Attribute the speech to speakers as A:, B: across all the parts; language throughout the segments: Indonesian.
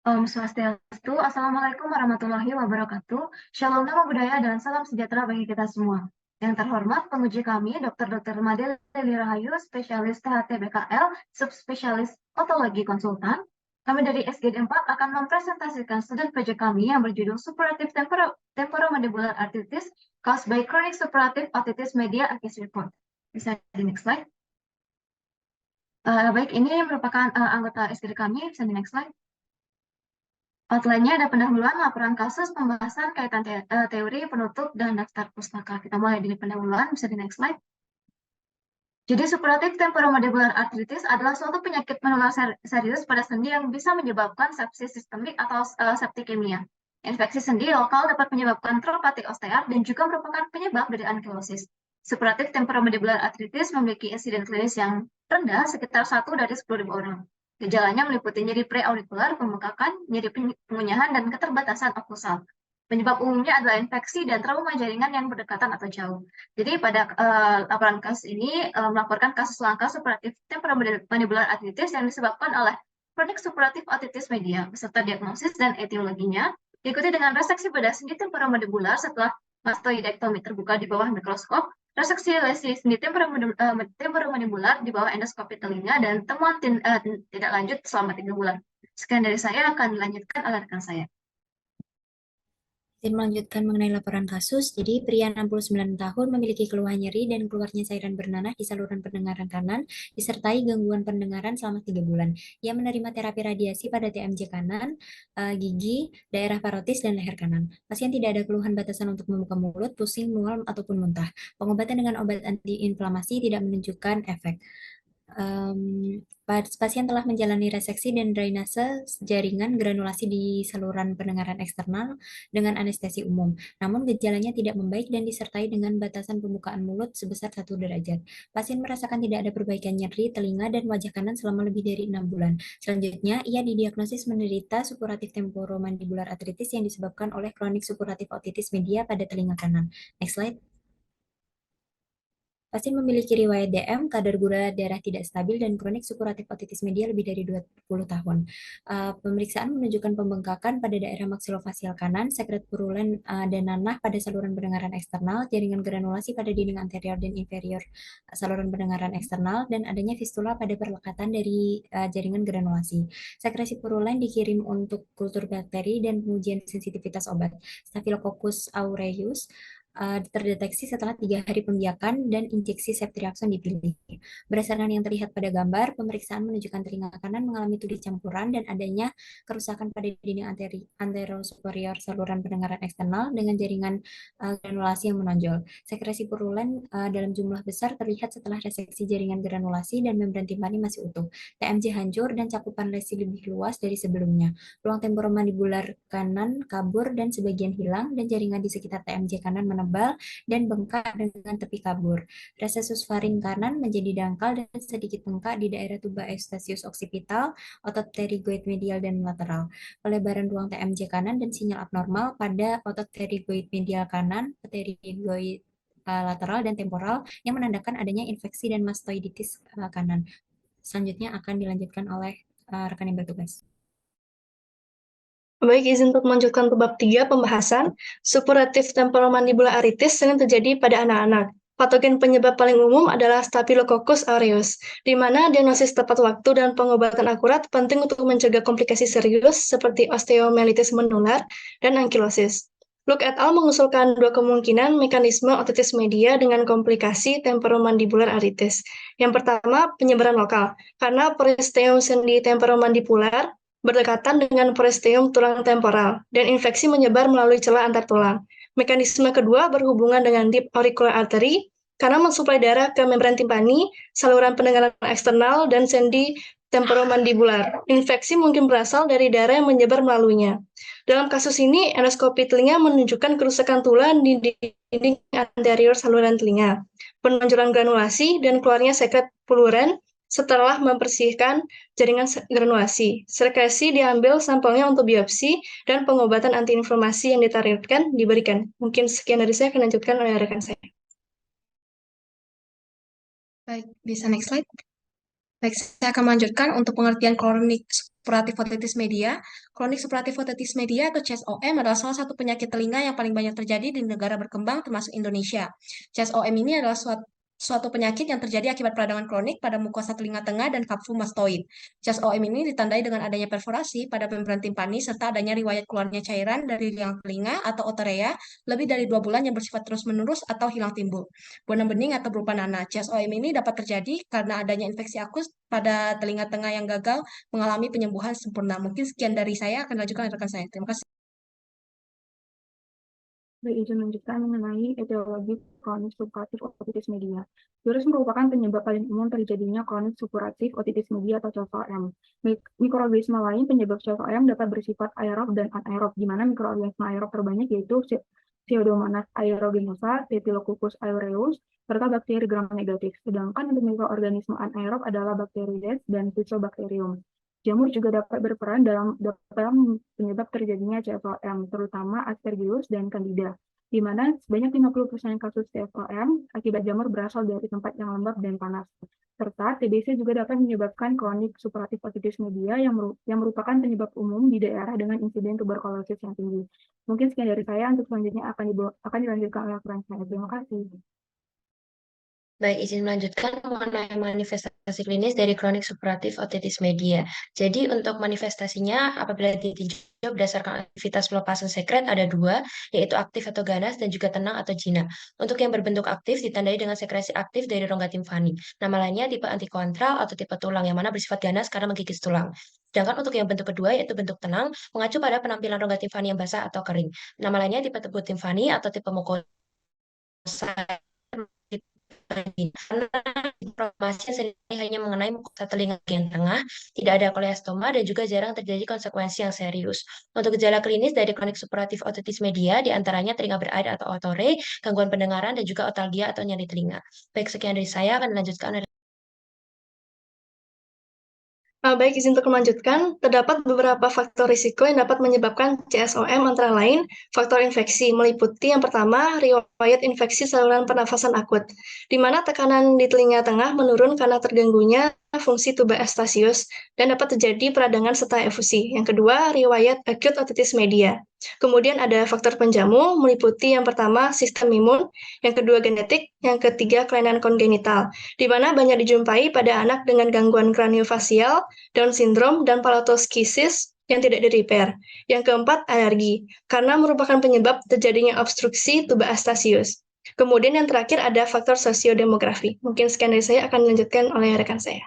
A: Om Swastiastu, Assalamualaikum warahmatullahi wabarakatuh. Shalom nama budaya dan salam sejahtera bagi kita semua. Yang terhormat penguji kami, Dr. Made Leli Rahayu, spesialis THT BKL, subspesialis otologi konsultan. Kami dari SGD 4 akan mempresentasikan studi PJ kami yang berjudul Suppurative Temporomandibular Arthritis caused by Chronic Suppurative Otitis Media AKIS Report. Bisa di next slide. Baik, ini merupakan anggota SGD kami. Bisa di next slide. Outline-nya ada pendahuluan, laporan kasus, pembahasan kaitan teori, penutup, dan daftar pustaka. Kita mulai dari pendahuluan, bisa di next slide. Jadi suppurative temporomandibular arthritis adalah suatu penyakit menular serius pada sendi yang bisa menyebabkan sepsis sistemik atau septikemia. Infeksi sendi lokal dapat menyebabkan traumatic osteat dan juga merupakan penyebab dari ankylosis. Suppurative temporomandibular arthritis memiliki insiden klinis yang rendah sekitar 1 dari 10.000 orang. Gejalanya meliputi nyeri preaurikular, pembengkakan, nyeri pengunyahan, dan keterbatasan oklusal. Penyebab umumnya adalah infeksi dan trauma jaringan yang berdekatan atau jauh. Jadi pada laporan kasus ini melaporkan kasus langka suppurative temporomandibular arthritis yang disebabkan oleh chronic suppurative otitis media beserta diagnosis dan etiologinya, diikuti dengan reseksi pada sendi temporomandibular setelah mastoidektomi terbuka di bawah mikroskop, reseksi lesi sendi temporomandibular di bawah endoskopi telinga, dan temuan tidak lanjut selama 3 bulan. Sekian dari saya, akan dilanjutkan oleh rekan saya.
B: Dan melanjutkan mengenai laporan kasus, jadi pria 69 tahun memiliki keluhan nyeri dan keluarnya cairan bernanah di saluran pendengaran kanan, disertai gangguan pendengaran selama 3 bulan. Ia menerima terapi radiasi pada TMJ kanan, gigi, daerah parotis, dan leher kanan. Pasien tidak ada keluhan batasan untuk membuka mulut, pusing, mual, ataupun muntah. Pengobatan dengan obat antiinflamasi tidak menunjukkan efek. Pasien telah menjalani reseksi dan drainase jaringan granulasi di saluran pendengaran eksternal dengan anestesi umum. Namun gejalanya tidak membaik dan disertai dengan batasan pembukaan mulut sebesar 1 derajat. Pasien merasakan tidak ada perbaikan nyeri telinga dan wajah kanan selama lebih dari 6 bulan. Selanjutnya, ia didiagnosis menderita suppurative temporomandibular arthritis yang disebabkan oleh chronic suppurative otitis media pada telinga kanan. Next slide. Pasien memiliki riwayat DM, kadar gula darah tidak stabil, dan kronik suppurative otitis media lebih dari 20 tahun. Pemeriksaan menunjukkan pembengkakan pada daerah maksilofasial kanan, sekret purulen dan nanah pada saluran pendengaran eksternal, jaringan granulasi pada dinding anterior dan inferior saluran pendengaran eksternal, dan adanya fistula pada perlekatan dari jaringan granulasi. Sekresi purulen dikirim untuk kultur bakteri dan pengujian sensitivitas obat. Staphylococcus aureus terdeteksi setelah 3 hari pembiakan dan injeksi ceftriaxone dipilih. Berdasarkan yang terlihat pada gambar, pemeriksaan menunjukkan telinga kanan mengalami tuli campuran dan adanya kerusakan pada dinding anterosuperior saluran pendengaran eksternal dengan jaringan granulasi yang menonjol. Sekresi purulen dalam jumlah besar terlihat setelah reseksi jaringan granulasi dan membran timpani masih utuh. TMJ hancur dan cakupan lesi lebih luas dari sebelumnya. Ruang temporomandibular kanan kabur dan sebagian hilang, dan jaringan di sekitar TMJ kanan menebal dan bengkak dengan tepi kabur. Resesus faring kanan menjadi dangkal dan sedikit bengkak di daerah tuba eustachius occipital, otot pterygoid medial dan lateral. Pelebaran ruang TMJ kanan dan sinyal abnormal pada otot pterygoid medial kanan, pterygoid lateral dan temporal yang menandakan adanya infeksi dan mastoiditis kanan. Selanjutnya akan dilanjutkan oleh rekan yang bertugas.
C: Baik, izin untuk melanjutkan ke bab 3 pembahasan. Suppurative temporomandibular arthritis sering terjadi pada anak-anak. Patogen penyebab paling umum adalah Staphylococcus aureus, di mana diagnosis tepat waktu dan pengobatan akurat penting untuk mencegah komplikasi serius seperti osteomyelitis menular dan ankylosis. Luke et al. Mengusulkan 2 kemungkinan mekanisme otitis media dengan komplikasi temporomandibular arthritis. Yang pertama, penyebaran lokal, karena peristeum sendi temporomandibular berdekatan dengan peristeum tulang temporal, dan infeksi menyebar melalui celah antar tulang. Mekanisme kedua berhubungan dengan deep auricular artery, karena mensuplai darah ke membran timpani, saluran pendengaran eksternal, dan sendi temporomandibular. Infeksi mungkin berasal dari darah yang menyebar melaluinya. Dalam kasus ini, endoskopi telinga menunjukkan kerusakan tulang di dinding anterior saluran telinga, penonjolan granulasi, dan keluarnya sekret puluren setelah membersihkan jaringan granulasi. Sekresi diambil sampelnya untuk biopsi dan pengobatan antiinflamasi yang ditargetkan diberikan. Mungkin sekian dari saya, akan lanjutkan oleh rekan saya.
D: Baik, bisa next slide. Baik, saya akan melanjutkan untuk pengertian chronic suppurative otitis media. Chronic suppurative otitis media atau CSOM adalah salah satu penyakit telinga yang paling banyak terjadi di negara berkembang termasuk Indonesia. CSOM ini adalah suatu penyakit yang terjadi akibat peradangan kronik pada mukosa telinga tengah dan kapsul mastoid. CSOM ini ditandai dengan adanya perforasi pada membran timpani serta adanya riwayat keluarnya cairan dari liang telinga atau otorea lebih dari 2 bulan yang bersifat terus-menerus atau hilang timbul. Buana bening atau berupa nanah. CSOM ini dapat terjadi karena adanya infeksi akut pada telinga tengah yang gagal mengalami penyembuhan sempurna. Mungkin sekian dari saya, akan lanjutkan rekan saya. Terima kasih.
E: Baik, izin lanjutkan mengenai etiologi kronik suppuratif otitis media. Virus merupakan penyebab paling umum terjadinya kronik suppuratif otitis media atau CSOM. Mikroorganisme lain penyebab CSOM dapat bersifat aerob dan anaerob, di mana mikroorganisme aerob terbanyak yaitu Pseudomonas aeruginosa, Staphylococcus aureus, serta bakteri gram negatif. Sedangkan untuk mikroorganisme anaerob adalah Bacteroides dan Fusobacterium. Jamur juga dapat berperan dalam penyebab terjadinya CSOM, terutama Aspergillus dan Candida, di mana sebanyak 50% kasus CSOM akibat jamur berasal dari tempat yang lembab dan panas. Serta TBC juga dapat menyebabkan kronik suppuratif otitis media yang merupakan penyebab umum di daerah dengan insiden tuberkulosis yang tinggi. Mungkin sekian dari saya, untuk selanjutnya akan dilanjutkan oleh rekan saya. Terima kasih.
F: Baik, izin melanjutkan mengenai manifestasi klinis dari kronik suppuratif otitis media. Jadi untuk manifestasinya apabila ditinjau berdasarkan aktivitas pelepasan sekret ada 2, yaitu aktif atau ganas dan juga tenang atau jinak. Untuk yang berbentuk aktif ditandai dengan sekresi aktif dari rongga timfani. Nama lainnya tipe antikontral atau tipe tulang yang mana bersifat ganas karena menggigit tulang. Sedangkan untuk yang bentuk kedua yaitu bentuk tenang mengacu pada penampilan rongga timfani yang basah atau kering. Nama lainnya tipe tebu timfani atau tipe mukosa. Karena informasi sering hanya mengenai mukosa telinga bagian tengah, tidak ada koleostoma dan juga jarang terjadi konsekuensi yang serius. Untuk gejala klinis dari kronik suppuratif otitis media, diantaranya telinga berair atau otore, gangguan pendengaran, dan juga otalgia atau nyeri telinga. Baik, sekian dari saya, akan dilanjutkan oleh
C: Baik, izin untuk melanjutkan, terdapat beberapa faktor risiko yang dapat menyebabkan CSOM antara lain faktor infeksi, meliputi yang pertama, riwayat infeksi saluran pernafasan akut, di mana tekanan di telinga tengah menurun karena terganggunya fungsi tuba Eustachius dan dapat terjadi peradangan serta efusi. Yang kedua, riwayat acute otitis media. Kemudian ada faktor penjamu, meliputi yang pertama sistem imun, yang kedua genetik, yang ketiga kelainan kongenital, di mana banyak dijumpai pada anak dengan gangguan kraniofasial, Down syndrome, dan palatoskisis yang tidak di-repair. Yang keempat, alergi, karena merupakan penyebab terjadinya obstruksi tuba Eustachius. Kemudian yang terakhir ada faktor sosiodemografi. Mungkin sekian dari saya, akan dilanjutkan oleh rekan saya.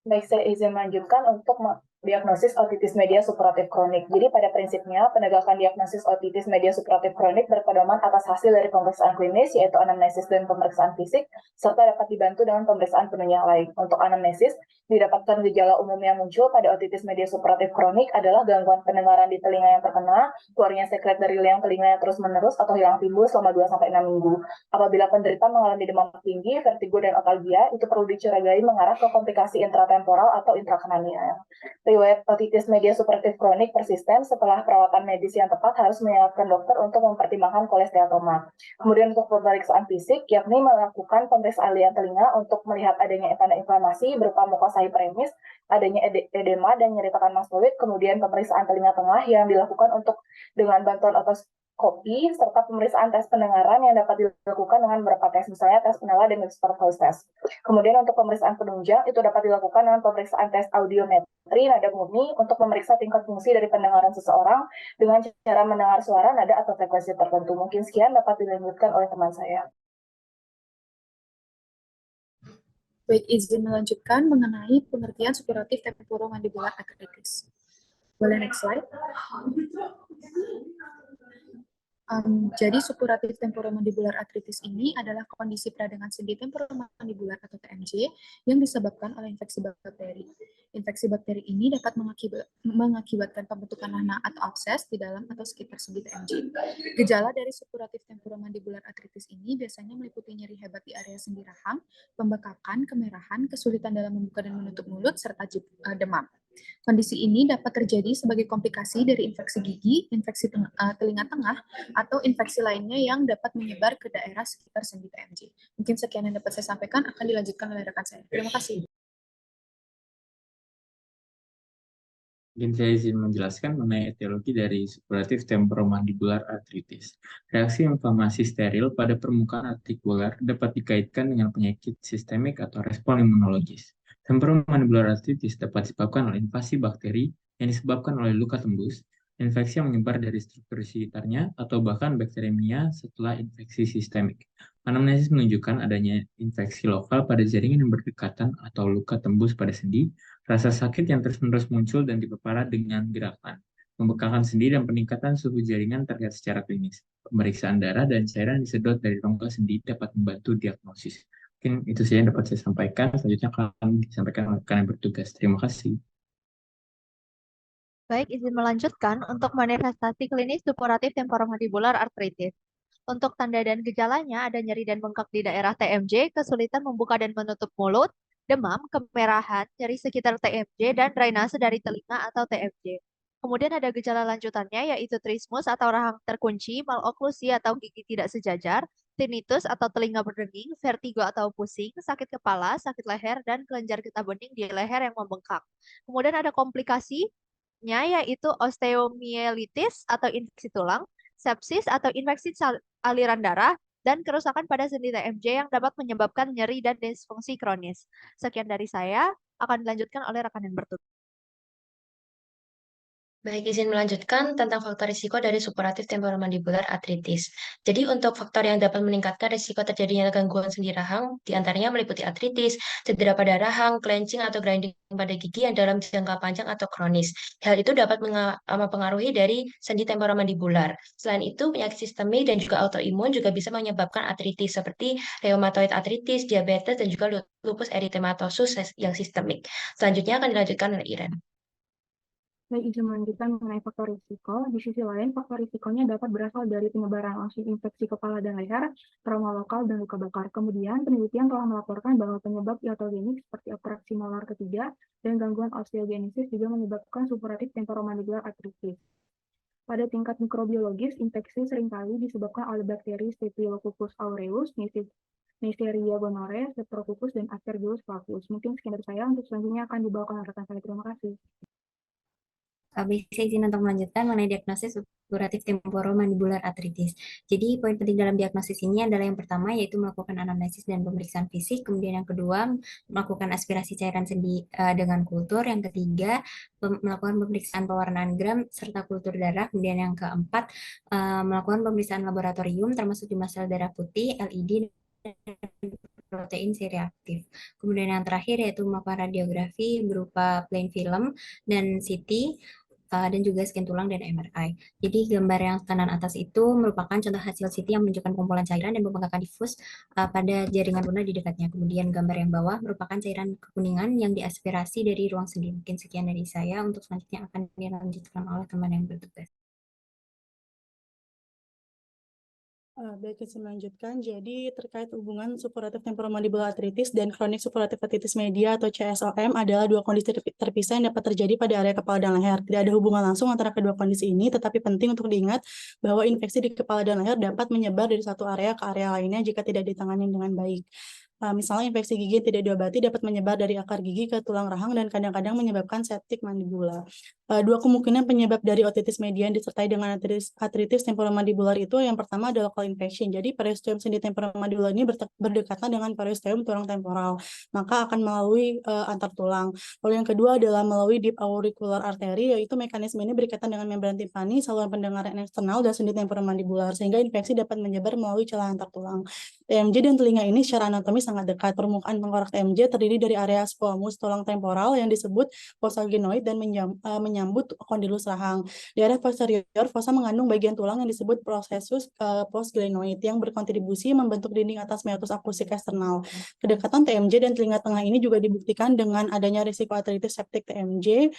G: Baik, saya izin melanjutkan untuk diagnosis otitis media suppuratif kronik. Jadi pada prinsipnya, penegakan diagnosis otitis media suppuratif kronik berpedoman atas hasil dari pemeriksaan klinis, yaitu anamnesis dan pemeriksaan fisik, serta dapat dibantu dengan pemeriksaan penunjang lain. Untuk anamnesis, didapatkan gejala umum yang muncul pada otitis media suppuratif kronik adalah gangguan pendengaran di telinga yang terkena, keluarnya sekret dari liang telinga yang terus-menerus atau hilang timbul selama 2-6 minggu. Apabila penderita mengalami demam tinggi, vertigo, dan otalgia, itu perlu dicurigai mengarah ke komplikasi intratemporal atau intrakranial. Riwayat otitis media suppuratif kronik persisten setelah perawatan medis yang tepat harus mengingatkan dokter untuk mempertimbangkan kolesteatoma. Kemudian untuk pemeriksaan fisik, yakni melakukan pemeriksaan liang telinga untuk melihat adanya tanda inflamasi berupa mukosa hiperemis, adanya edema dan nyeri tekan mastoid, kemudian pemeriksaan telinga tengah yang dilakukan dengan bantuan otoskopi, serta pemeriksaan tes pendengaran yang dapat dilakukan dengan beberapa tes, misalnya tes penala dan whisper voice test. Kemudian untuk pemeriksaan penunjang, itu dapat dilakukan dengan pemeriksaan tes audiometri nada murni untuk memeriksa tingkat fungsi dari pendengaran seseorang dengan cara mendengar suara, nada, atau frekuensi tertentu. Mungkin sekian dapat dilanjutkan oleh teman saya.
H: Baik, izin melanjutkan mengenai pengertian suppuratif temporomandibular arthritis. Boleh next slide? Jadi suppuratif temporomandibular arthritis ini adalah kondisi peradangan sendi temporomandibular atau TMJ yang disebabkan oleh infeksi bakteri. Infeksi bakteri ini dapat mengakibatkan pembentukan nanah atau abses di dalam atau sekitar sendi TMJ. Gejala dari suppuratif temporomandibular arthritis ini biasanya meliputi nyeri hebat di area sendi rahang, pembekakan, kemerahan, kesulitan dalam membuka dan menutup mulut, serta demam. Kondisi ini dapat terjadi sebagai komplikasi dari infeksi gigi, infeksi telinga tengah, atau infeksi lainnya yang dapat menyebar ke daerah sekitar sendi TMJ. Mungkin sekian yang dapat saya sampaikan, akan dilanjutkan oleh rekan saya. Terima kasih.
I: Mungkin saya izin menjelaskan mengenai etiologi dari suppurative temporomandibular arthritis. Reaksi inflamasi steril pada permukaan artikular dapat dikaitkan dengan penyakit sistemik atau respon imunologis. Temporomandibular arthritis dapat disebabkan oleh invasi bakteri yang disebabkan oleh luka tembus, infeksi yang menyebar dari struktur sekitarnya, atau bahkan bakteremia setelah infeksi sistemik. Anamnesis menunjukkan adanya infeksi lokal pada jaringan yang berdekatan atau luka tembus pada sendi, rasa sakit yang terus-menerus muncul dan diperparah dengan gerakan, pembekakan sendi, dan peningkatan suhu jaringan terlihat secara klinis. Pemeriksaan darah dan cairan disedot dari rongga sendi dapat membantu diagnosis. Mungkin itu saja yang dapat saya sampaikan. Selanjutnya akan disampaikan oleh rekan yang bertugas. Terima kasih.
J: Baik, izin melanjutkan untuk manifestasi klinis suppurative temporomandibular arthritis. Untuk tanda dan gejalanya ada nyeri dan bengkak di daerah TMJ, kesulitan membuka dan menutup mulut, demam, kemerahan, nyeri sekitar TMJ, dan drainase dari telinga atau TMJ. Kemudian ada gejala lanjutannya yaitu trismus atau rahang terkunci, maloklusi atau gigi tidak sejajar, tinnitus atau telinga berdenging, vertigo atau pusing, sakit kepala, sakit leher, dan kelenjar getah bening di leher yang membengkak. Kemudian ada komplikasinya yaitu osteomielitis atau infeksi tulang, sepsis atau infeksi aliran darah, dan kerusakan pada sendi TMJ yang dapat menyebabkan nyeri dan disfungsi kronis. Sekian dari saya, akan dilanjutkan oleh rekan yang bertugas.
F: Baik, izin melanjutkan tentang faktor risiko dari suppurative temporomandibular arthritis. Jadi untuk faktor yang dapat meningkatkan risiko terjadinya gangguan sendi rahang, diantaranya meliputi artritis, cedera pada rahang, clenching atau grinding pada gigi yang dalam jangka panjang atau kronis. Hal itu dapat mempengaruhi dari sendi temporomandibular. Selain itu, penyakit sistemik dan juga autoimun juga bisa menyebabkan artritis seperti rheumatoid arthritis, diabetes, dan juga lupus eritematosus yang sistemik. Selanjutnya akan dilanjutkan oleh Iren.
E: Baik, izin melanjutkan mengenai faktor risiko. Di sisi lain, faktor risikonya dapat berasal dari penyebaran langsung infeksi kepala dan leher, trauma lokal, dan luka bakar. Kemudian, penelitian telah melaporkan bahwa penyebab iatrogenik seperti atraksi molar ketiga dan gangguan osteogenesis juga menyebabkan suppurative temporomandibular arthritis. Pada tingkat mikrobiologis, infeksi seringkali disebabkan oleh bakteri Staphylococcus aureus, Neisseria gonorrhoeae, Streptococcus, dan Aspergillus flavus. Mungkin sekian dari saya. Untuk selanjutnya akan dibawakan oleh rekan saya. Terima kasih.
B: Bisa izin untuk melanjutkan mengenai diagnosis suppurative temporomandibular arthritis. Jadi poin penting dalam diagnosis ini adalah yang pertama yaitu melakukan anamnesis dan pemeriksaan fisik, kemudian yang kedua melakukan aspirasi cairan sendi dengan kultur, yang ketiga melakukan pemeriksaan pewarnaan gram serta kultur darah, kemudian yang keempat melakukan pemeriksaan laboratorium termasuk jumlah sel darah putih, LED, dan protein C reaktif. Kemudian yang terakhir yaitu melakukan radiografi berupa plain film dan CT, dan juga scan tulang dan MRI. Jadi gambar yang kanan atas itu merupakan contoh hasil CT yang menunjukkan kumpulan cairan dan pembengkakan difus pada jaringan lunak di dekatnya. Kemudian gambar yang bawah merupakan cairan kekuningan yang diaspirasi dari ruang sendi. Mungkin sekian dari saya. Untuk selanjutnya akan dilanjutkan oleh teman yang bertugas.
K: Baik, izin melanjutkan. Jadi terkait hubungan suppurative temporomandibular arthritis dan chronic suppurative otitis media atau CSOM adalah dua kondisi terpisah yang dapat terjadi pada area kepala dan leher. Tidak ada hubungan langsung antara kedua kondisi ini, tetapi penting untuk diingat bahwa infeksi di kepala dan leher dapat menyebar dari satu area ke area lainnya jika tidak ditangani dengan baik. Misalnya infeksi gigi yang tidak diobati dapat menyebar dari akar gigi ke tulang rahang dan kadang-kadang menyebabkan septic mandibula. Dua kemungkinan penyebab dari otitis media yang disertai dengan arthritis temporomandibular itu yang pertama adalah local infection. Jadi periosteum sendi temporomandibular ini berdekatan dengan periosteum tulang temporal, maka akan melalui antar tulang. Lalu yang kedua adalah melalui deep auricular artery, yaitu mekanisme ini berkaitan dengan membran timpani, saluran pendengaran eksternal dan sendi temporomandibular, sehingga infeksi dapat menyebar melalui celah antar tulang. TMJ dan telinga ini secara anatomi sangat dekat. Permukaan tengkorak TMJ terdiri dari area squamous tulang temporal yang disebut fossa glenoid dan menyambut kondilus rahang. Di area posterior, fossa mengandung bagian tulang yang disebut processus postglenoid yang berkontribusi membentuk dinding atas meatus akustik eksternal. Kedekatan TMJ dan telinga tengah ini juga dibuktikan dengan adanya risiko artritis septic TMJ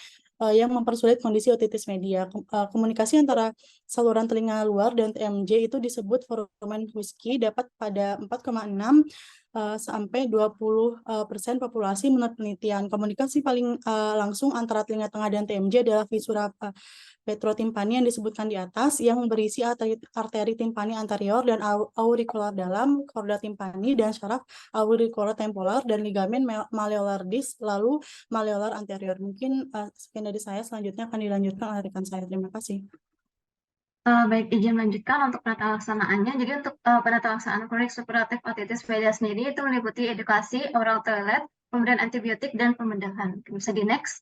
K: yang mempersulit kondisi otitis media. Komunikasi antara saluran telinga luar dan TMJ itu disebut foramen Huschke dapat pada 4,6 sampai 20% populasi menurut penelitian. Komunikasi paling langsung antara telinga tengah dan TMJ adalah retrotimpani yang disebutkan di atas yang berisi arteri timpani anterior dan aurikular dalam, korda timpani dan syaraf aurikular temporal dan ligamen malleolar disc, lalu malleolar anterior. Mungkin sekian dari saya, selanjutnya akan dilanjutkan oleh rekan saya. Terima kasih.
A: Baik, izin melanjutkan untuk penata laksanaannya. Jadi untuk penata laksanaan kronik supuratif otitis media sendiri itu meliputi edukasi, oral toilet, pemberian antibiotik, dan pembedahan. Bisa di next.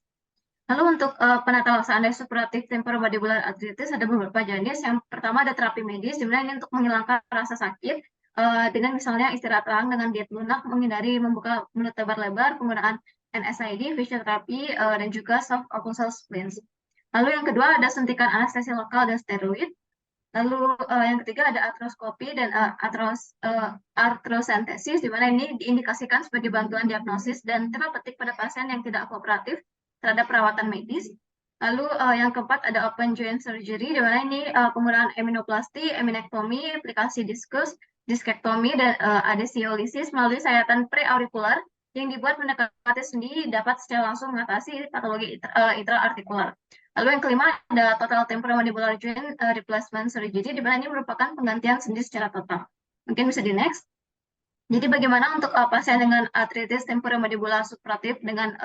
A: Lalu untuk penata laksanaan dari supuratif temporomandibular arthritis ada beberapa jenis. Yang pertama ada terapi medis, di mana ini untuk menghilangkan rasa sakit dengan misalnya istirahat terang dengan diet lunak, menghindari membuka mulut lebar-lebar, penggunaan NSAID, fisioterapi, dan juga soft occlusal splints. Lalu yang kedua ada suntikan anestesi lokal dan steroid. Lalu yang ketiga ada artroskopi dan artrosentesis, di mana ini diindikasikan sebagai bantuan diagnosis dan terapeutik pada pasien yang tidak kooperatif terhadap perawatan medis. Lalu yang keempat ada open joint surgery, di mana ini penggunaan eminoplasti, eminektomi, aplikasi diskus, diskektomi, dan adesiolisis melalui sayatan preaurikular yang dibuat mendekati sendi dapat secara langsung mengatasi patologi intraartikular. Lalu yang kelima ada total temporomandibular joint replacement surgery, di mana ini merupakan penggantian sendi secara total. Mungkin bisa di next. Jadi bagaimana untuk pasien dengan artritis temporomandibular supuratif dengan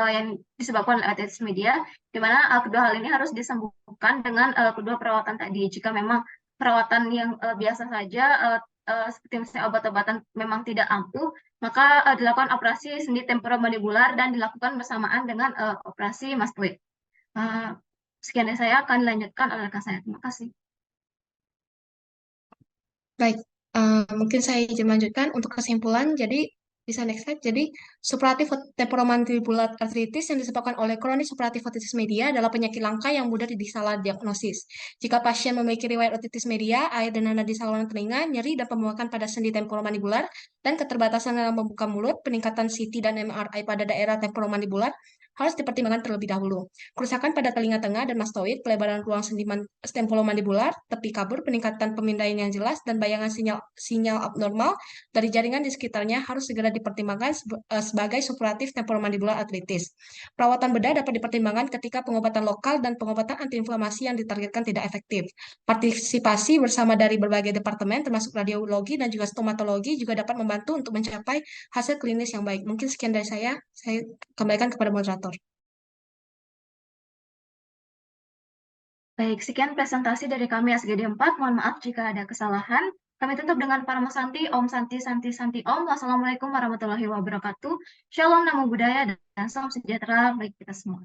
A: yang disebabkan oleh artritis media, di mana kedua hal ini harus disembuhkan dengan kedua perawatan tadi. Jika memang perawatan yang biasa saja, seperti misalnya obat-obatan memang tidak ampuh, maka dilakukan operasi sendi temporomandibular dan dilakukan bersamaan dengan operasi mastoid. Sekian dari saya, akan dilanjutkan oleh rekan saya. Terima kasih.
D: Baik, mungkin saya izin melanjutkan untuk kesimpulan. Jadi bisa next slide. Jadi supuratif temporomandibular arthritis yang disebabkan oleh kronik supuratif otitis media adalah penyakit langka yang mudah disalah diagnosis. Jika pasien memiliki riwayat otitis media, air dan nanah di saluran telinga, nyeri dan pembengkakan pada sendi temporomandibular, dan keterbatasan dalam membuka mulut, peningkatan CT dan MRI pada daerah temporomandibular harus dipertimbangkan terlebih dahulu. Kerusakan pada telinga tengah dan mastoid, pelebaran ruang sendi temporomandibular, tepi kabur, peningkatan pemindaian yang jelas, dan bayangan sinyal abnormal dari jaringan di sekitarnya harus segera dipertimbangkan sebagai supuratif temporomandibular arthritis. Perawatan bedah dapat dipertimbangkan ketika pengobatan lokal dan pengobatan antiinflamasi yang ditargetkan tidak efektif. Partisipasi bersama dari berbagai departemen termasuk radiologi dan juga stomatologi juga dapat membantu untuk mencapai hasil klinis yang baik. Mungkin sekian dari saya kembalikan kepada moderator.
A: Baik, sekian presentasi dari kami SGD 4. Mohon maaf jika ada kesalahan. Kami tutup dengan Parama Santi, Om Santi Santi Santi Om. Wassalamualaikum warahmatullahi wabarakatuh. Shalom, namo buddhaya, dan salam sejahtera bagi kita semua.